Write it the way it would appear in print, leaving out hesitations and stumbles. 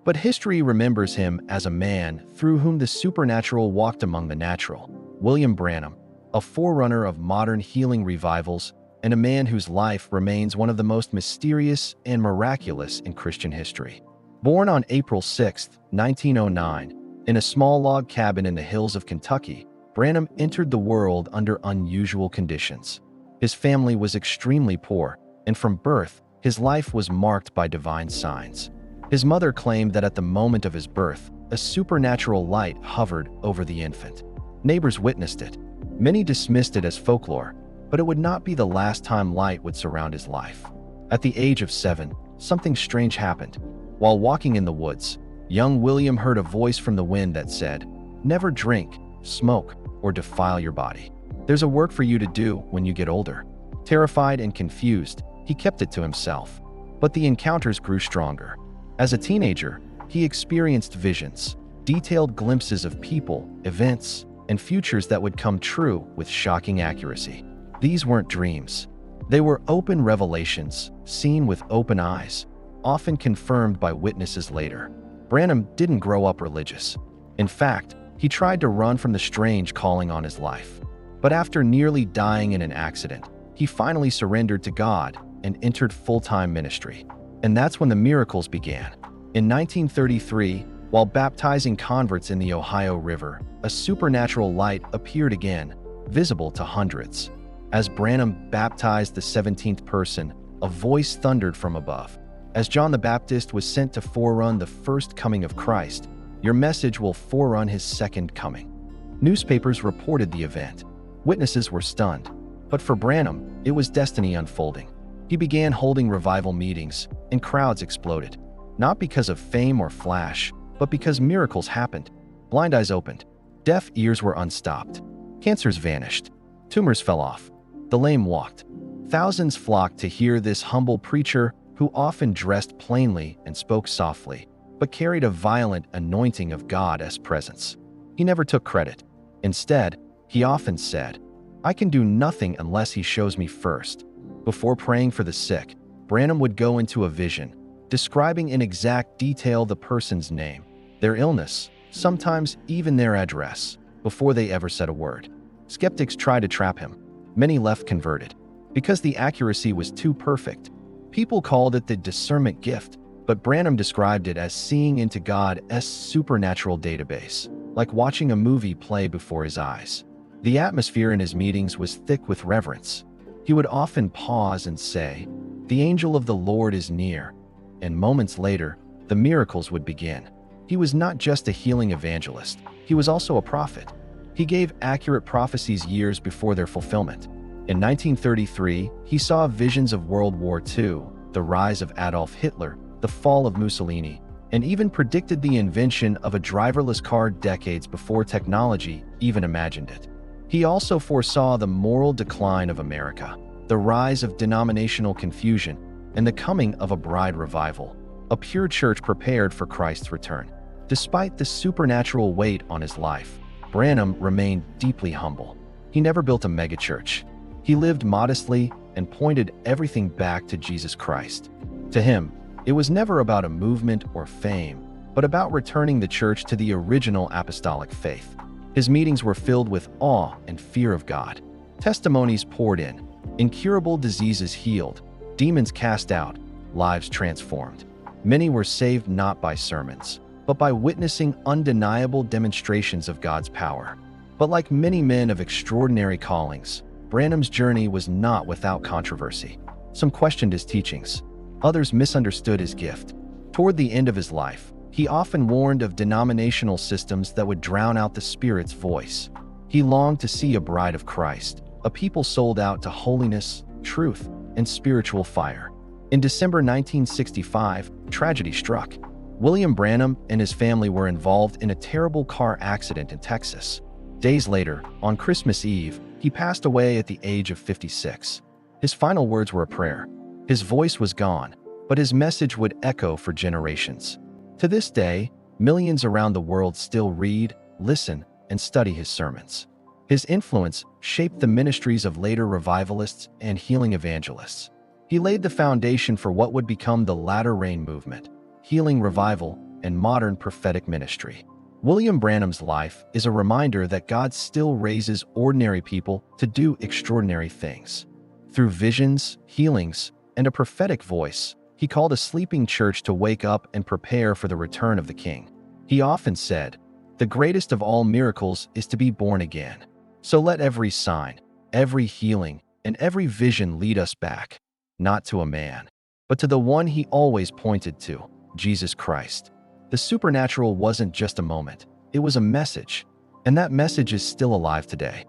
But history remembers him as a man through whom the supernatural walked among the natural. William Branham, a forerunner of modern healing revivals and a man whose life remains one of the most mysterious and miraculous in Christian history. Born on April 6, 1909, in a small log cabin in the hills of Kentucky, Branham entered the world under unusual conditions. His family was extremely poor, and from birth, his life was marked by divine signs. His mother claimed that at the moment of his birth, a supernatural light hovered over the infant. Neighbors witnessed it. Many dismissed it as folklore, but it would not be the last time light would surround his life. At the age of 7, something strange happened. While walking in the woods, young William heard a voice from the wind that said, "Never drink, smoke, or defile your body. There's a work for you to do when you get older." Terrified and confused, he kept it to himself. But the encounters grew stronger. As a teenager, he experienced visions, detailed glimpses of people, events, and futures that would come true with shocking accuracy. These weren't dreams. They were open revelations, seen with open eyes, often confirmed by witnesses later. Branham didn't grow up religious. In fact, he tried to run from the strange calling on his life. But after nearly dying in an accident, he finally surrendered to God and entered full-time ministry. And that's when the miracles began. In 1933, while baptizing converts in the Ohio River, a supernatural light appeared again, visible to hundreds. As Branham baptized the 17th person, a voice thundered from above. As John the Baptist was sent to forerun the first coming of Christ, your message will forerun his second coming. Newspapers reported the event. Witnesses were stunned. But for Branham, it was destiny unfolding. He began holding revival meetings, and crowds exploded. Not because of fame or flash, but because miracles happened. Blind eyes opened. Deaf ears were unstopped. Cancers vanished. Tumors fell off. The lame walked. Thousands flocked to hear this humble preacher who often dressed plainly and spoke softly, but carried a violent anointing of God's presence. He never took credit. Instead, he often said, "I can do nothing unless he shows me first." Before praying for the sick, Branham would go into a vision, describing in exact detail the person's name, their illness, sometimes even their address, before they ever said a word. Skeptics tried to trap him. Many left converted. Because the accuracy was too perfect, people called it the Discernment Gift, but Branham described it as seeing into God's supernatural database, like watching a movie play before his eyes. The atmosphere in his meetings was thick with reverence. He would often pause and say, "The angel of the Lord is near," and moments later, the miracles would begin. He was not just a healing evangelist, he was also a prophet. He gave accurate prophecies years before their fulfillment. In 1933, he saw visions of World War II, the rise of Adolf Hitler, the fall of Mussolini, and even predicted the invention of a driverless car decades before technology even imagined it. He also foresaw the moral decline of America, the rise of denominational confusion, and the coming of a bride revival, a pure church prepared for Christ's return. Despite the supernatural weight on his life, Branham remained deeply humble. He never built a megachurch. He lived modestly and pointed everything back to Jesus Christ. To him, it was never about a movement or fame, but about returning the church to the original apostolic faith. His meetings were filled with awe and fear of God. Testimonies poured in, incurable diseases healed, demons cast out, lives transformed. Many were saved not by sermons, but by witnessing undeniable demonstrations of God's power. But like many men of extraordinary callings, Branham's journey was not without controversy. Some questioned his teachings. Others misunderstood his gift. Toward the end of his life, he often warned of denominational systems that would drown out the Spirit's voice. He longed to see a bride of Christ, a people sold out to holiness, truth, and spiritual fire. In December 1965, tragedy struck. William Branham and his family were involved in a terrible car accident in Texas. Days later, on Christmas Eve, he passed away at the age of 56. His final words were a prayer. His voice was gone, but his message would echo for generations. To this day, millions around the world still read, listen, and study his sermons. His influence shaped the ministries of later revivalists and healing evangelists. He laid the foundation for what would become the latter-rain movement, healing revival, and modern prophetic ministry. William Branham's life is a reminder that God still raises ordinary people to do extraordinary things. Through visions, healings, and a prophetic voice, he called a sleeping church to wake up and prepare for the return of the King. He often said, "The greatest of all miracles is to be born again." So let every sign, every healing, and every vision lead us back, not to a man, but to the one he always pointed to, Jesus Christ. The supernatural wasn't just a moment, it was a message, and that message is still alive today.